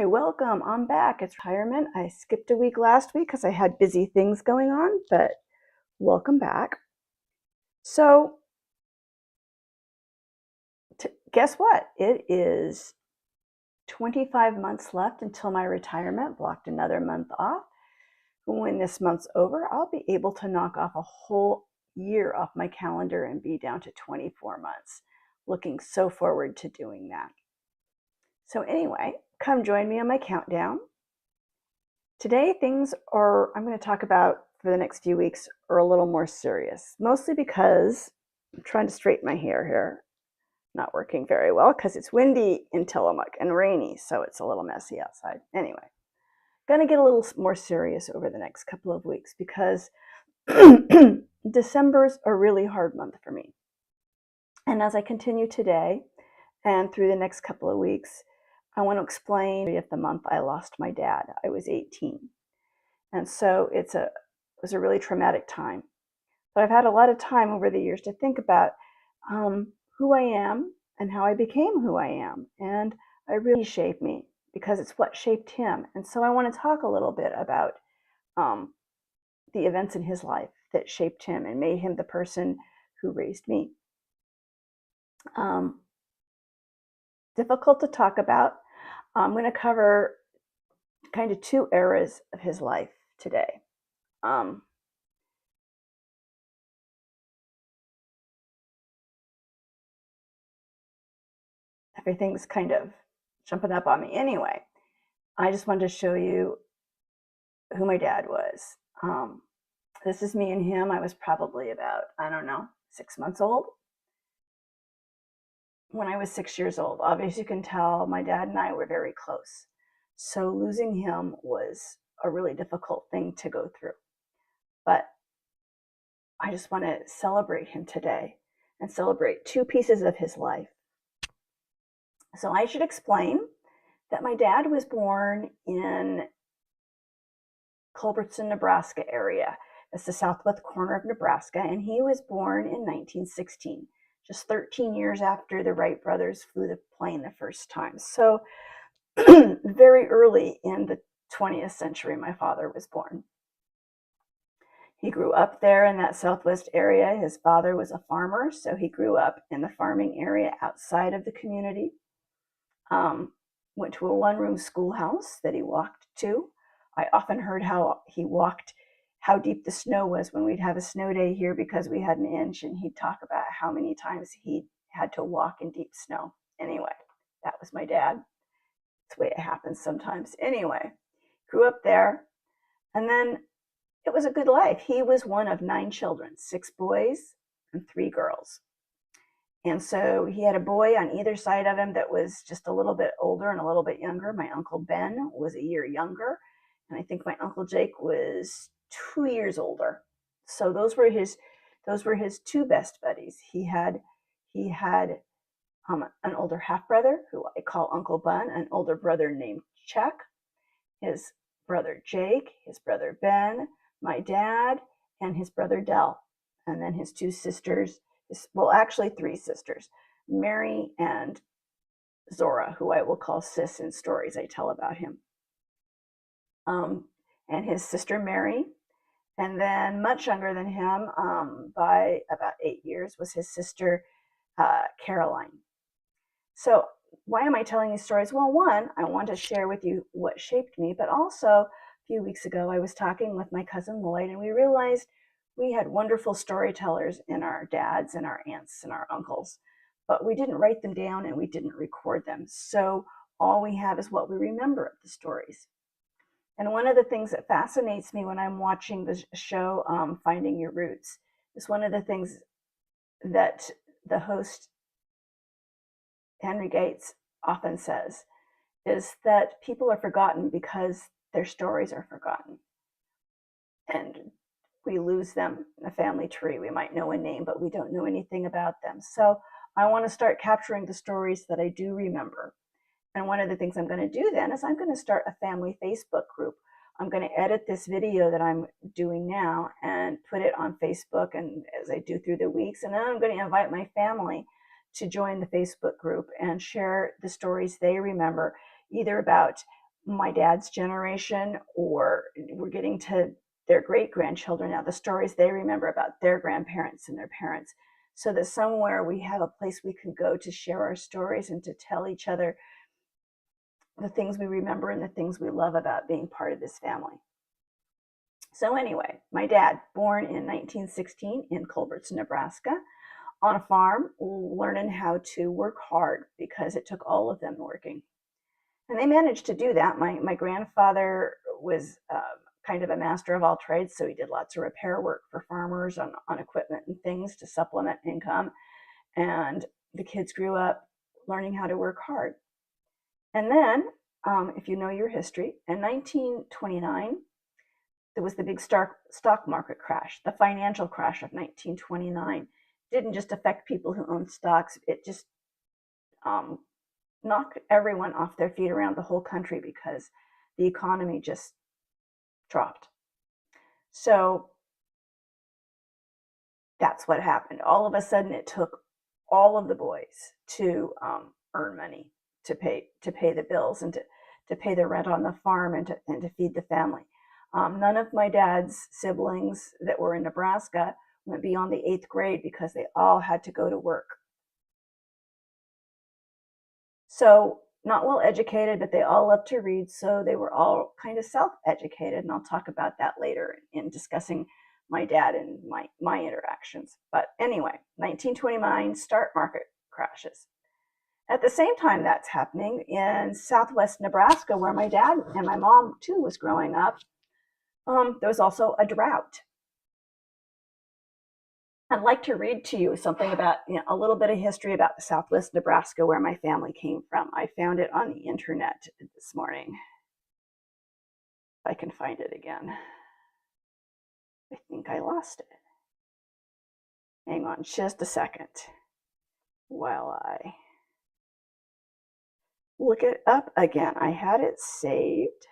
welcome. I'm back. It's retirement. I skipped a week last week because I had busy things going on, but welcome back. So, guess what? It is 25 months left until my retirement, blocked another month off. When this month's over, I'll be able to knock off a whole year off my calendar and be down to 24 months. Looking so forward to doing that. So anyway, come join me on my countdown. Today, things I'm going to talk about for the next few weeks are a little more serious, mostly because I'm trying to straighten my hair here. Not working very well because it's windy in Tillamook and rainy, so it's a little messy outside. Anyway, going to get a little more serious over the next couple of weeks because December's a really hard month for me. And as I continue today and through the next couple of weeks, I want to explain the month I lost my dad. I was 18. And so it was a really traumatic time. But I've had a lot of time over the years to think about who I am and how I became who I am. And I really shaped me because it's what shaped him. And so I want to talk a little bit about the events in his life that shaped him and made him the person who raised me. Difficult to talk about. I'm going to cover kind of two eras of his life today. Everything's kind of jumping up on me. Anyway, I just wanted to show you who my dad was. This is me and him. I was probably about, 6 months old. When I was 6 years old, obviously you can tell my dad and I were very close. So losing him was a really difficult thing to go through. But I just want to celebrate him today and celebrate two pieces of his life. So I should explain that my dad was born in Culbertson, Nebraska area. It's the southwest corner of Nebraska, and he was born in 1916, just 13 years after the Wright brothers flew the plane the first time. So very early in the 20th century, my father was born. He grew up there in that southwest area. His father was a farmer, so he grew up in the farming area outside of the community. Went to a one-room schoolhouse that he walked to. I often heard how he walked, how deep the snow was when we'd have a snow day here because we had an inch, and he'd talk about how many times he had to walk in deep snow. Anyway, that was my dad. It's the way it happens sometimes. Anyway, grew up there, and then it was a good life. He was one of 9 children, 6 boys and 3 girls. And so he had a boy on either side of him that was just a little bit older and a little bit younger. My Uncle Ben was a year younger, and I think my Uncle Jake was 2 years older. So those were his 2 best buddies. He had an older half-brother who I call Uncle Bun, an older brother named Chuck, his brother Jake, his brother Ben, my dad, and his brother Dell, and then his 2 sisters, well, actually 3 sisters, Mary and Zora, who I will call Sis in stories I tell about him, and his sister Mary, and then much younger than him by about 8 years was his sister Caroline. So why am I telling these stories? Well, one, I want to share with you what shaped me, but also a few weeks ago I was talking with my cousin Lloyd, and we realized we had wonderful storytellers in our dads and our aunts and our uncles, but we didn't write them down and we didn't record them. So all we have is what we remember of the stories. And one of the things that fascinates me when I'm watching the show Finding Your Roots is one of the things that the host Henry Gates often says is that people are forgotten because their stories are forgotten. And we lose them in the family tree. We might know a name, but we don't know anything about them. So I want to start capturing the stories that I do remember. And one of the things I'm going to do then is I'm going to start a family Facebook group. I'm going to edit this video that I'm doing now and put it on Facebook, and as I do through the weeks, and then I'm going to invite my family to join the Facebook group and share the stories they remember, either about my dad's generation, or we're getting to their great grandchildren now, the stories they remember about their grandparents and their parents, so that somewhere we have a place we can go to share our stories and to tell each other the things we remember and the things we love about being part of this family. So anyway, my dad, born in 1916 in Culbertson, Nebraska, on a farm, learning how to work hard because it took all of them working. And they managed to do that. My grandfather was kind of a master of all trades, so he did lots of repair work for farmers on equipment and things to supplement income. And the kids grew up learning how to work hard. And then, if you know your history, in 1929, there was the big stock market crash, the financial crash of 1929. Didn't just affect people who owned stocks, it just knocked everyone off their feet around the whole country because the economy just dropped. So that's what happened. All of a sudden, it took all of the boys to earn money to pay the bills and to pay the rent on the farm and to feed the family. None of my dad's siblings that were in Nebraska went beyond the 8th grade because they all had to go to work. So not well educated, but they all loved to read, so they were all kind of self-educated, and I'll talk about that later in discussing my dad and my interactions. But anyway, 1929, stock market crashes. At the same time that's happening, in southwest Nebraska, where my dad and my mom too was growing up, there was also a drought. I'd like to read to you something about, a little bit of history about southwest Nebraska, where my family came from. I found it on the internet this morning. If I can find it again. I think I lost it. Hang on just a second while I look it up again. I had it saved.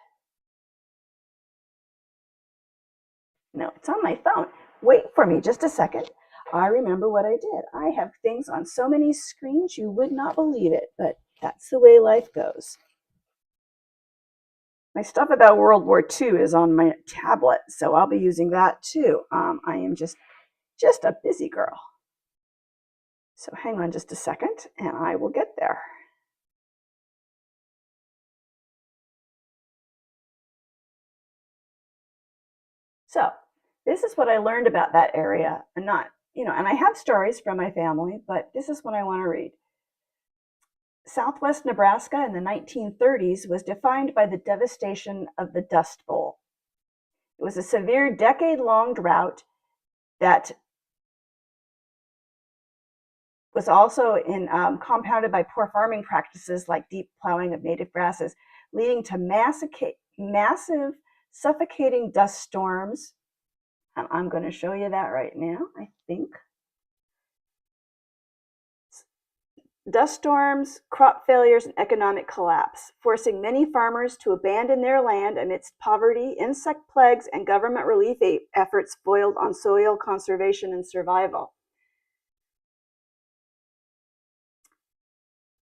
No, it's on my phone. Wait for me just a second. I remember what I did. I have things on so many screens you would not believe it, but that's the way life goes. My stuff about World War II is on my tablet, so I'll be using that too. I am just a busy girl. So hang on just a second, and I will get there. So this is what I learned about that area, and and I have stories from my family, but this is what I want to read. Southwest Nebraska in the 1930s was defined by the devastation of the Dust Bowl. It was a severe decade-long drought that was also compounded by poor farming practices like deep plowing of native grasses, leading to massive suffocating dust storms. I'm going to show you that right now, I think. Dust storms, crop failures, and economic collapse, forcing many farmers to abandon their land amidst poverty, insect plagues, and government relief efforts foiled on soil conservation and survival.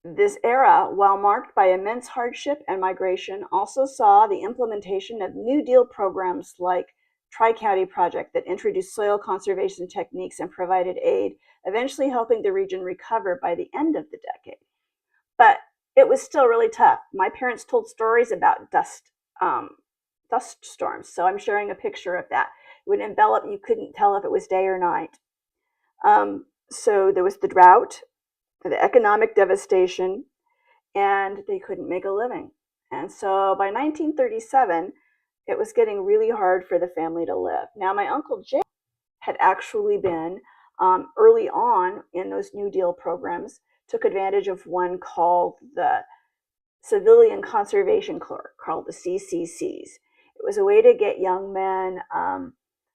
This era, while marked by immense hardship and migration, also saw the implementation of New Deal programs like Tri-County Project that introduced soil conservation techniques and provided aid, eventually helping the region recover by the end of the decade. But it was still really tough. My parents told stories about dust storms, so I'm sharing a picture of that. It would envelop, you couldn't tell if it was day or night. So there was the drought, the economic devastation, and they couldn't make a living. And so by 1937, it was getting really hard for the family to live. Now, my Uncle Jay had actually been early on in those New Deal programs, took advantage of one called the Civilian Conservation Corps, called the CCCs. It was a way to get young men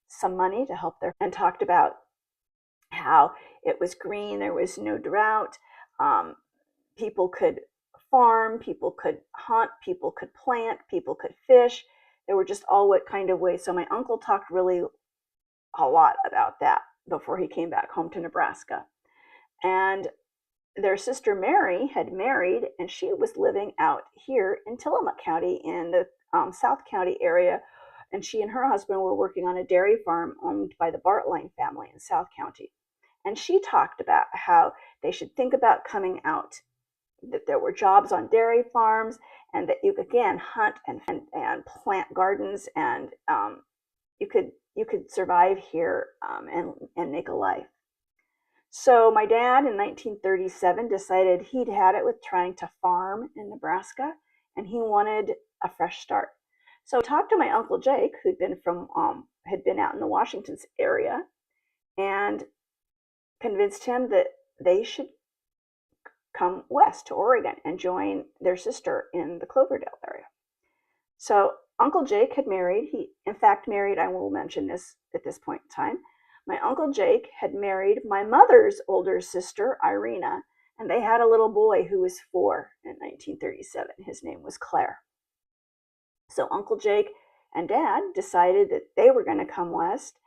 some money to help and talked about how it was green, there was no drought, people could farm, people could hunt, people could plant, people could fish. There were just all what kind of ways. So my uncle talked really a lot about that before he came back home to Nebraska. And their sister Mary had married, and she was living out here in Tillamook County in the South County area. And she and her husband were working on a dairy farm owned by the Bartline family in South County. And she talked about how they should think about coming out, that there were jobs on dairy farms, and that you could, again, hunt and plant gardens, and you could survive here, and make a life. So my dad in 1937 decided he'd had it with trying to farm in Nebraska, and he wanted a fresh start. So I talked to my uncle Jake, had been out in the Washington area, and convinced him that they should come west to Oregon and join their sister in the Cloverdale area. So Uncle Jake had married. He, in fact, married, I will mention this at this point in time. My Uncle Jake had married my mother's older sister, Irina, and they had a little boy who was 4 in 1937. His name was Claire. So Uncle Jake and Dad decided that they were going to come west,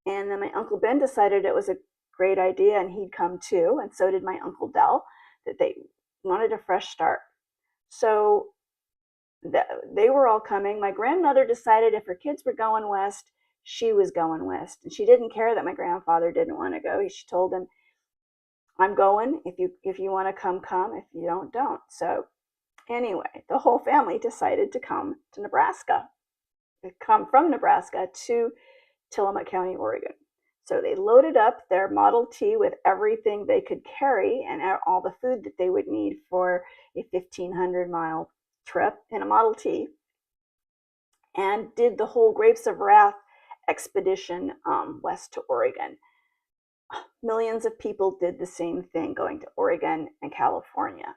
and then my Uncle Ben decided it was a great idea and he'd come too, and so did my Uncle Del, that they wanted a fresh start. So they were all coming. My grandmother decided if her kids were going west, she was going west, and she didn't care that my grandfather didn't want to go. She told him, "I'm going. If you want to come, come. If you don't." So anyway, the whole family decided to come to Nebraska, come from Nebraska to Tillamook County, Oregon. So they loaded up their Model T with everything they could carry and all the food that they would need for a 1,500-mile trip in a Model T, and did the whole Grapes of Wrath expedition west to Oregon. Millions of people did the same thing, going to Oregon and California.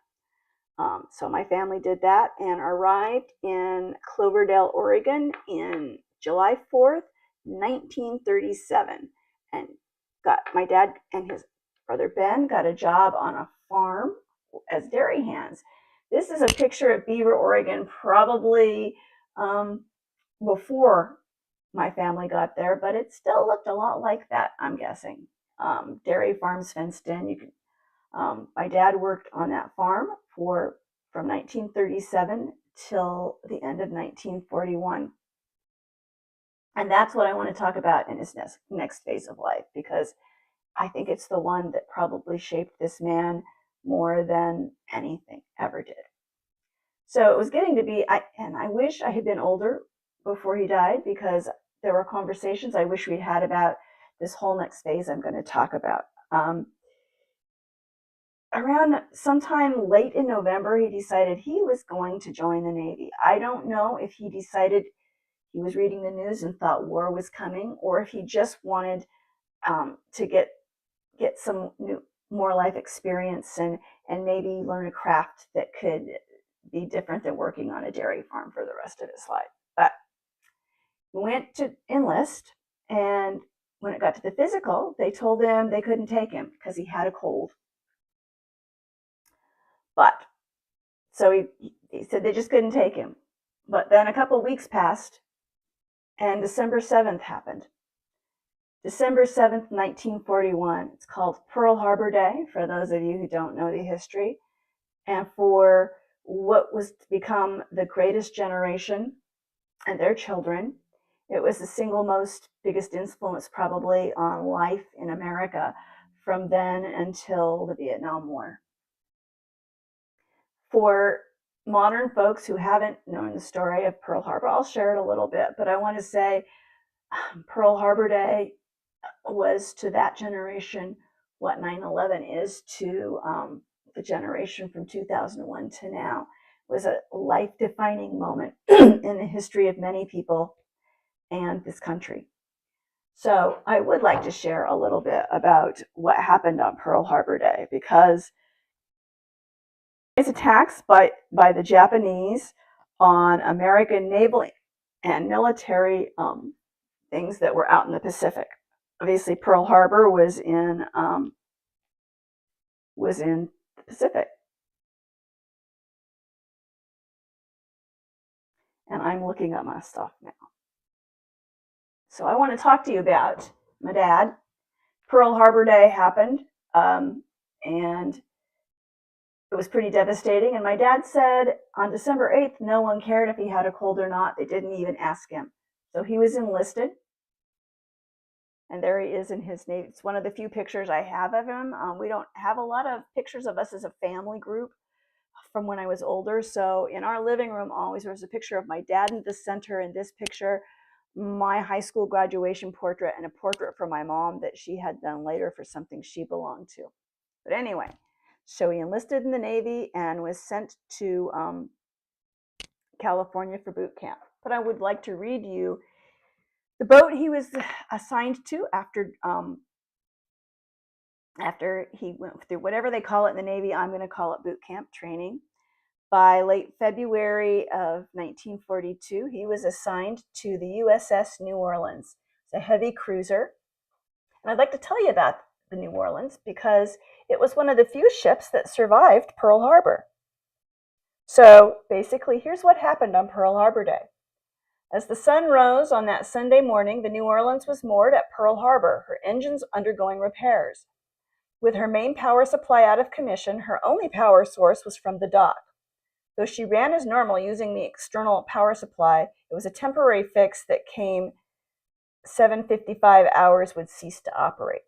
So my family did that and arrived in Cloverdale, Oregon in July 4th, 1937. And my dad and his brother Ben got a job on a farm as dairy hands. This is a picture of Beaver, Oregon, probably before my family got there, but it still looked a lot like that, I'm guessing. Dairy farms fenced in. My dad worked on that farm from 1937 till the end of 1941. And that's what I want to talk about in his next phase of life, because I think it's the one that probably shaped this man more than anything ever did. So it was getting to be, and I wish I had been older before he died, because there were conversations I wish we'd had about this whole next phase I'm going to talk about. Around sometime late in November, he decided he was going to join the Navy. I don't know if he decided he was reading the news and thought war was coming, or if he just wanted to get some more life experience and maybe learn a craft that could be different than working on a dairy farm for the rest of his life. But he went to enlist, and when it got to the physical, they told him they couldn't take him because he had a cold. But so he said they just couldn't take him. But then a couple of weeks passed, and December 7th happened. December 7th, 1941. It's called Pearl Harbor Day, for those of you who don't know the history. And for what was to become the greatest generation and their children, it was the single most biggest influence probably on life in America from then until the Vietnam War. For modern folks who haven't known the story of Pearl Harbor, I'll share it a little bit, but I want to say Pearl Harbor Day was to that generation what 9/11 is to the generation from 2001 to now. It was a life-defining moment in the history of many people and this country. So I would like to share a little bit about what happened on Pearl Harbor Day, because attacks by the Japanese on American naval and military things that were out in the Pacific. Obviously, Pearl Harbor was in the Pacific. And I'm looking at my stuff now. So I want to talk to you about my dad. Pearl Harbor Day happened, and it was pretty devastating. And my dad said on December 8th, no one cared if he had a cold or not. They didn't even ask him. So he was enlisted. And there he is in his Navy. It's one of the few pictures I have of him. We don't have a lot of pictures of us as a family group from when I was older. So in our living room, always there was a picture of my dad in the center, and this picture, my high school graduation portrait, and a portrait for my mom that she had done later for something she belonged to. But anyway, so he enlisted in the Navy and was sent to California for boot camp. But I would like to read you the boat he was assigned to after he went through whatever they call it in the Navy. I'm going to call it boot camp training. By late February of 1942, he was assigned to the USS New Orleans. It's a heavy cruiser. And I'd like to tell you about the New Orleans because it was one of the few ships that survived Pearl Harbor. So basically, here's what happened on Pearl Harbor Day. As the sun rose on that Sunday morning, the New Orleans was moored at Pearl Harbor, her engines undergoing repairs. With her main power supply out of commission, her only power source was from the dock. Though she ran as normal using the external power supply, it was a temporary fix that came 7:55 hours would cease to operate.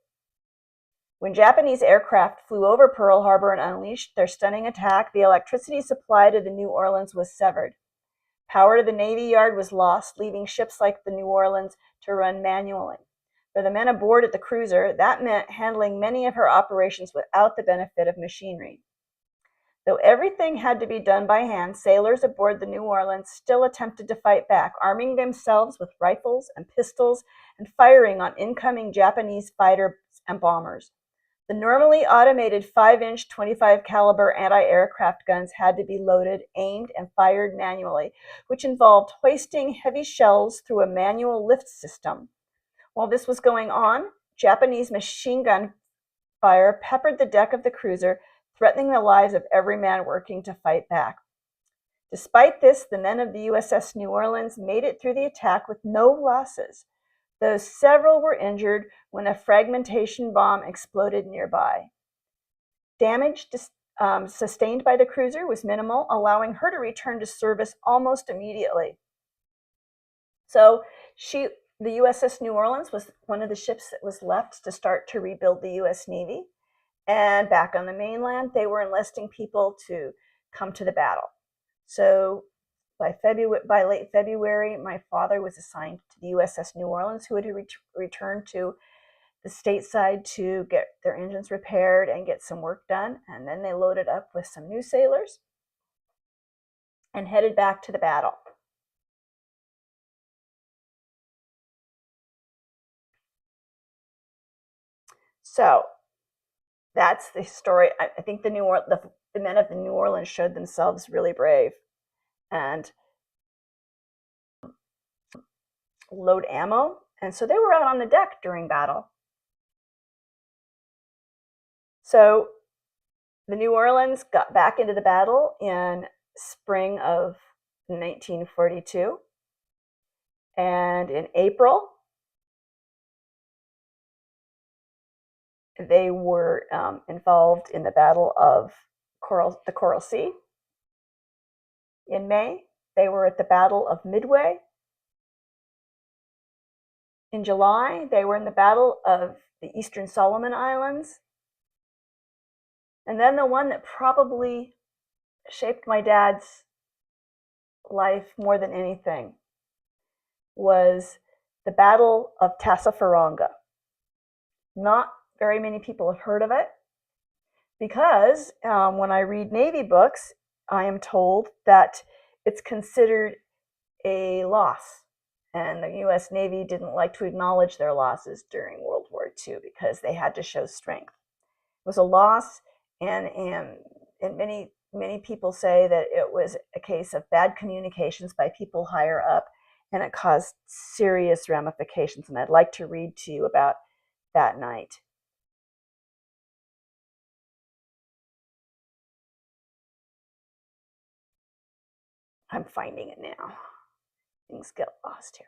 When Japanese aircraft flew over Pearl Harbor and unleashed their stunning attack, the electricity supply to the New Orleans was severed. Power to the Navy Yard was lost, leaving ships like the New Orleans to run manually. For the men aboard at the cruiser, that meant handling many of her operations without the benefit of machinery. Though everything had to be done by hand, sailors aboard the New Orleans still attempted to fight back, arming themselves with rifles and pistols and firing on incoming Japanese fighters and bombers. The normally automated 5-inch 25 caliber anti-aircraft guns had to be loaded, aimed, and fired manually, which involved hoisting heavy shells through a manual lift system. While this was going on, Japanese machine gun fire peppered the deck of the cruiser, threatening the lives of every man working to fight back. Despite this, the men of the USS New Orleans made it through the attack with no losses, though several were injured when a fragmentation bomb exploded nearby. Damage sustained by the cruiser was minimal, allowing her to return to service almost immediately. So the USS New Orleans was one of the ships that was left to start to rebuild the US Navy. And back on the mainland, they were enlisting people to come to the battle. So by late February, my father was assigned to the USS New Orleans, who had to return to the stateside to get their engines repaired and get some work done. And then they loaded up with some new sailors and headed back to the battle. So that's the story. I think the men of the New Orleans showed themselves really brave and load ammo. And so they were out on the deck during battle. So the New Orleans got back into the battle in spring of 1942. And in April, they were involved in the Battle of the Coral Sea. In May, they were at the Battle of Midway. In July, they were in the Battle of the Eastern Solomon Islands. And then the one that probably shaped my dad's life more than anything was the Battle of Tassafaronga. Not very many people have heard of it because when I read Navy books, I am told that it's considered a loss. And the U.S. Navy didn't like to acknowledge their losses during World War II because they had to show strength. It was a loss, and many people say that it was a case of bad communications by people higher up, and it caused serious ramifications. And I'd like to read to you about that night. I'm finding it now. Things get lost here.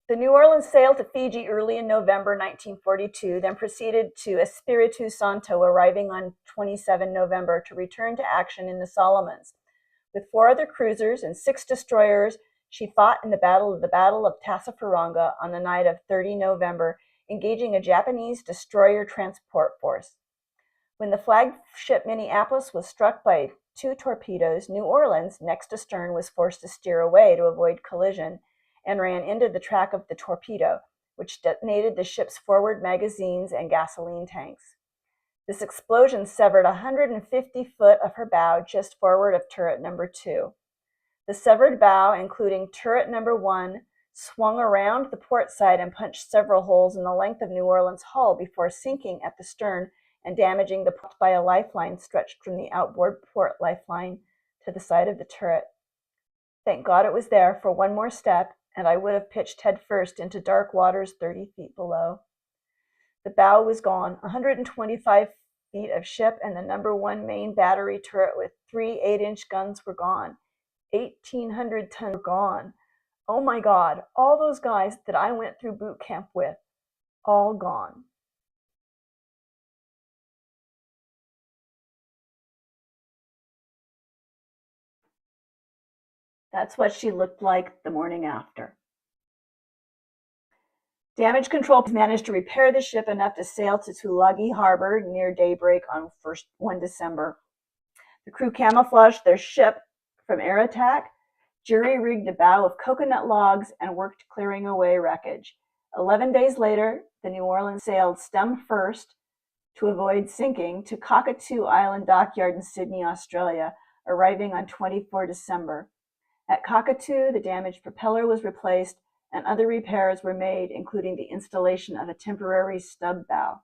The New Orleans sailed to Fiji early in November 1942, then proceeded to Espiritu Santo, arriving on 27 November to return to action in the Solomons. With 4 other cruisers and 6 destroyers, she fought in the Battle of Tassafaronga on the night of 30 November, engaging a Japanese destroyer transport force. When the flagship Minneapolis was struck by 2 torpedoes, New Orleans, next astern, was forced to steer away to avoid collision and ran into the track of the torpedo, which detonated the ship's forward magazines and gasoline tanks. This explosion severed 150 foot of her bow just forward of turret number 2. The severed bow, including turret number 1, swung around the port side and punched several holes in the length of New Orleans' hull before sinking at the stern and damaging the port by a lifeline stretched from the outboard port lifeline to the side of the turret. Thank God it was there for one more step, and I would have pitched headfirst into dark waters 30 feet below. The bow was gone. 125 feet of ship and the number 1 main battery turret with 3 8-inch guns were gone. 1,800 tons were gone. Oh my God, all those guys that I went through boot camp with, all gone. That's what she looked like the morning after. Damage control managed to repair the ship enough to sail to Tulagi Harbor near daybreak on 1 December. The crew camouflaged their ship from air attack, jury-rigged a bow of coconut logs, and worked clearing away wreckage. 11 days later, the New Orleans sailed stem first to avoid sinking to Cockatoo Island Dockyard in Sydney, Australia, arriving on 24 December. At Cockatoo, the damaged propeller was replaced and other repairs were made, including the installation of a temporary stub bow.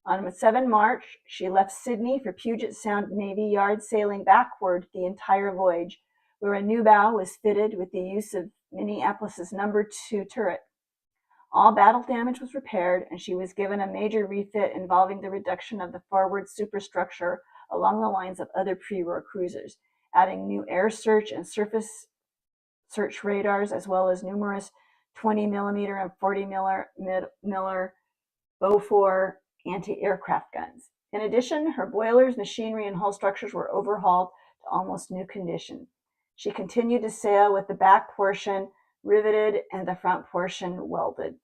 On 7 March, she left Sydney for Puget Sound Navy Yard, sailing backward the entire voyage, where a new bow was fitted with the use of Minneapolis's number 2 turret. All battle damage was repaired, and she was given a major refit involving the reduction of the forward superstructure along the lines of other pre-war cruisers, adding new air search and surface search radars, as well as numerous 20mm and 40mm Bofors anti-aircraft guns. In addition, her boilers, machinery, and hull structures were overhauled to almost new condition. She continued to sail with the back portion riveted and the front portion welded.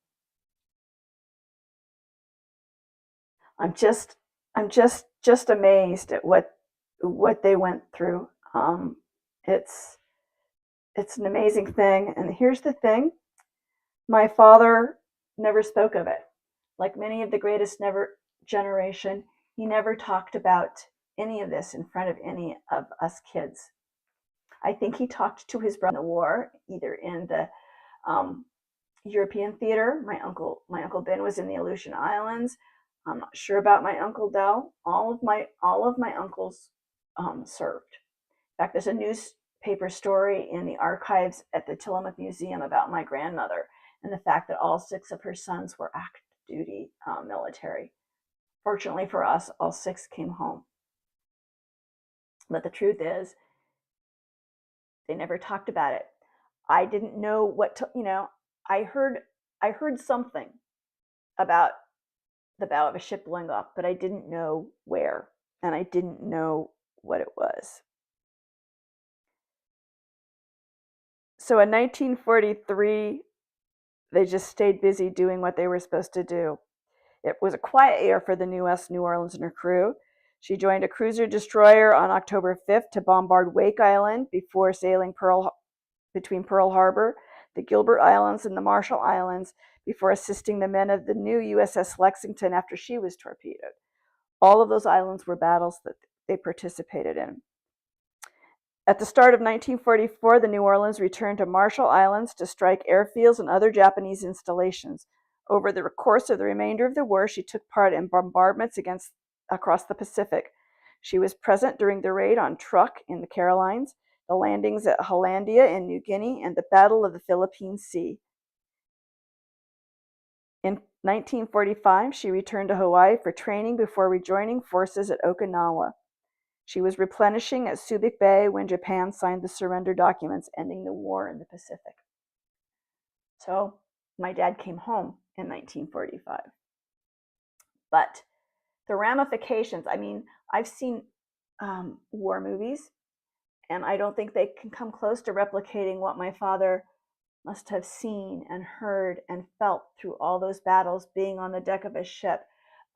I'm just amazed at what they went through. It's an amazing thing. And here's the thing. My father never spoke of it. Like many of the greatest generation, he never talked about any of this in front of any of us kids. I think he talked to his brother in the war, either in the European theater. My uncle Ben was in the Aleutian Islands. I'm not sure about my Uncle Del. All of my uncles served. In fact, there's a newspaper story in the archives at the Tillamook Museum about my grandmother and the fact that all 6 of her sons were active duty military. Fortunately for us, all 6 came home. But the truth is, they never talked about it. I didn't know what to, I heard something about the bow of a ship blowing up, but I didn't know where, and I didn't know what it was. So in 1943, they just stayed busy doing what they were supposed to do. It was a quiet year for the New Orleans and her crew. She joined a cruiser destroyer on October 5th to bombard Wake Island before sailing between Pearl Harbor, the Gilbert Islands, and the Marshall Islands before assisting the men of the new USS Lexington after she was torpedoed. All of those islands were battles that they participated in. At the start of 1944, the New Orleans returned to Marshall Islands to strike airfields and other Japanese installations. Over the course of the remainder of the war, she took part in bombardments across the Pacific. She was present during the raid on Truk in the Carolines, the landings at Hollandia in New Guinea, and the Battle of the Philippine Sea. In 1945, she returned to Hawaii for training before rejoining forces at Okinawa. She was replenishing at Subic Bay when Japan signed the surrender documents ending the war in the Pacific. So my dad came home in 1945. But the ramifications, I mean, I've seen war movies, and I don't think they can come close to replicating what my father must have seen and heard and felt through all those battles, being on the deck of a ship,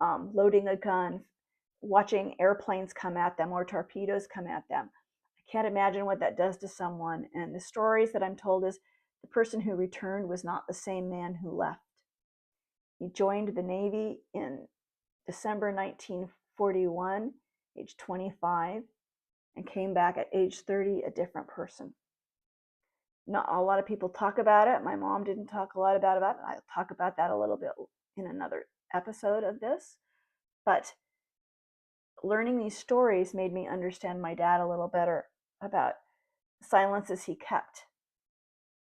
loading a gun, watching airplanes come at them or torpedoes come at them. I can't imagine what that does to someone. And the stories that I'm told is the person who returned was not the same man who left. He joined the Navy in December 1941, age 25, and came back at age 30 a different person. Not a lot of people talk about it. My mom didn't talk a lot about it. I'll talk about that a little bit in another episode of this. But learning these stories made me understand my dad a little better, about the silences he kept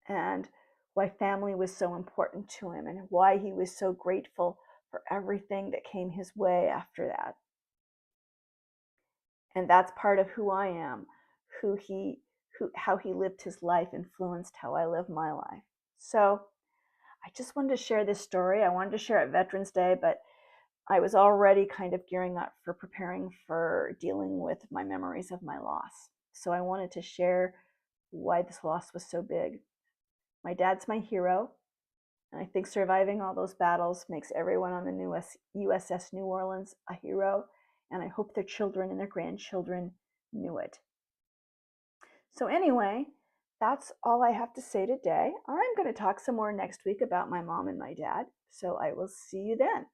and why family was so important to him and why he was so grateful for everything that came his way after that. And that's part of who I am, how he lived his life influenced how I live my life. So I just wanted to share this story. I wanted to share it Veterans Day, but I was already kind of gearing up for preparing for dealing with my memories of my loss. So I wanted to share why this loss was so big. My dad's my hero, and I think surviving all those battles makes everyone on the USS New Orleans a hero, and I hope their children and their grandchildren knew it. So anyway, that's all I have to say today. I'm going to talk some more next week about my mom and my dad, so I will see you then.